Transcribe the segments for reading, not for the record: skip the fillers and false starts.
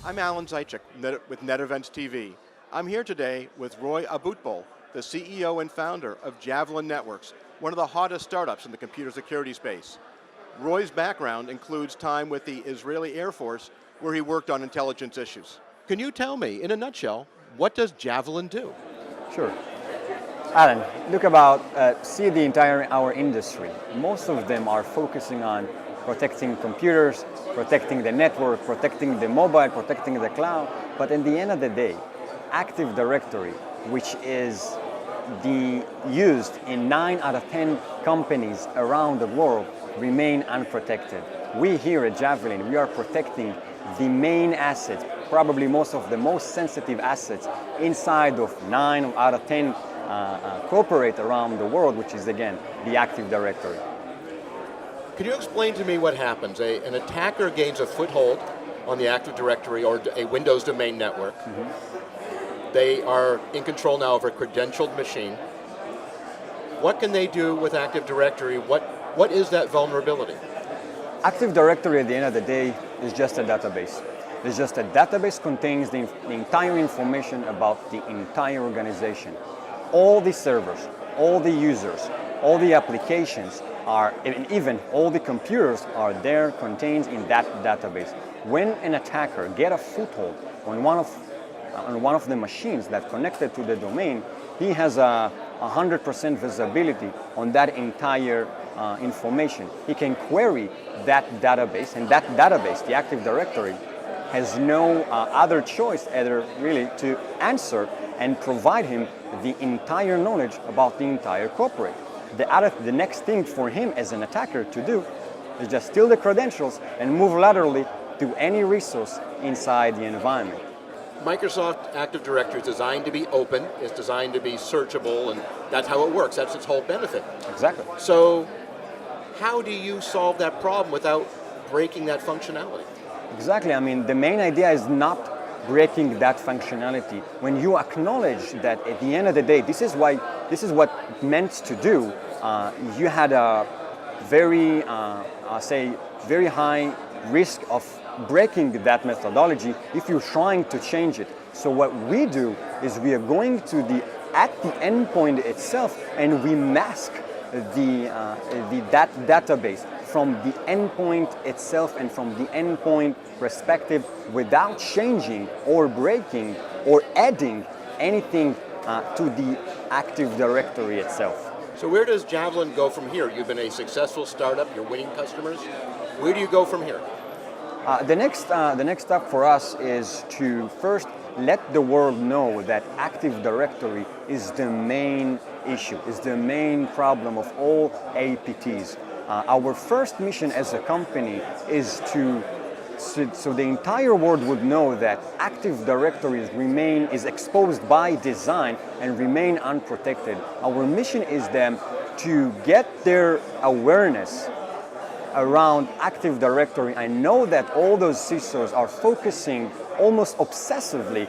I'm Alan Zaitchik with NetEvents TV. I'm here today with Roi Abutbul, the CEO and founder of Javelin Networks, one of the hottest startups in the computer security space. Roy's background includes time with the Israeli Air Force, where he worked on intelligence issues. Can you tell me, in a nutshell, what does Javelin do? Sure. Alan, see the entire our industry. Most of them are focusing on protecting computers, protecting the network, protecting the mobile, protecting the cloud. But in the end of the day, Active Directory, which is used in 9 out of 10 companies around the world, remain unprotected. We here at Javelin, we are protecting the main assets, probably most of the most sensitive assets inside of 9 out of 10 corporate around the world, which is again the Active Directory. Can you explain to me what happens? An attacker gains a foothold on the Active Directory or a Windows domain network. Mm-hmm. They are in control now of a credentialed machine. What can they do with Active Directory? What is that vulnerability? Active Directory at the end of the day is just a database. It's just a database contains the entire information about the entire organization. All the servers, all the users, all the applications and even all the computers are there contained in that database. When an attacker gets a foothold on one of the machines that connected to the domain, he has 100% visibility on that entire information. He can query that database, and that database, the Active Directory, has no other choice either really to answer and provide him the entire knowledge about the entire corporate. The next thing for him as an attacker to do is just steal the credentials and move laterally to any resource inside the environment. Microsoft Active Directory is designed to be open, it's designed to be searchable, and that's how it works. That's its whole benefit. Exactly. So how do you solve that problem without breaking that functionality? Exactly. I mean, the main idea is not breaking that functionality. When you acknowledge that at the end of the day, this is what it meant to do, you had a very high risk of breaking that methodology if you're trying to change it. So what we do is we are going at the endpoint itself, and we mask that database from the endpoint itself and from the endpoint perspective without changing or breaking or adding anything to the Active Directory itself. So where does Javelin go from here? You've been a successful startup, you're winning customers. Where do you go from here? The next step for us is to first let the world know that Active Directory is the main issue, is the main problem of all APTs. Our first mission as a company is so the entire world would know that Active Directory is exposed by design and remain unprotected. Our mission is them to get their awareness around Active Directory. I know that all those CISOs are focusing almost obsessively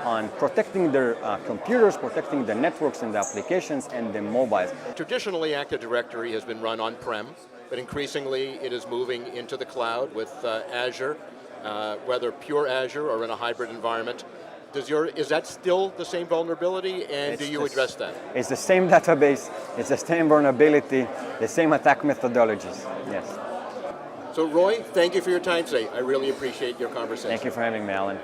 on protecting their computers, protecting the networks and the applications and the mobiles. Traditionally, Active Directory has been run on-prem, but increasingly it is moving into the cloud with Azure, whether pure Azure or in a hybrid environment. Is that still the same vulnerability, and do you address that? It's the same database, it's the same vulnerability, the same attack methodologies, yes. So Roi, thank you for your time today. I really appreciate your conversation. Thank you for having me, Alan.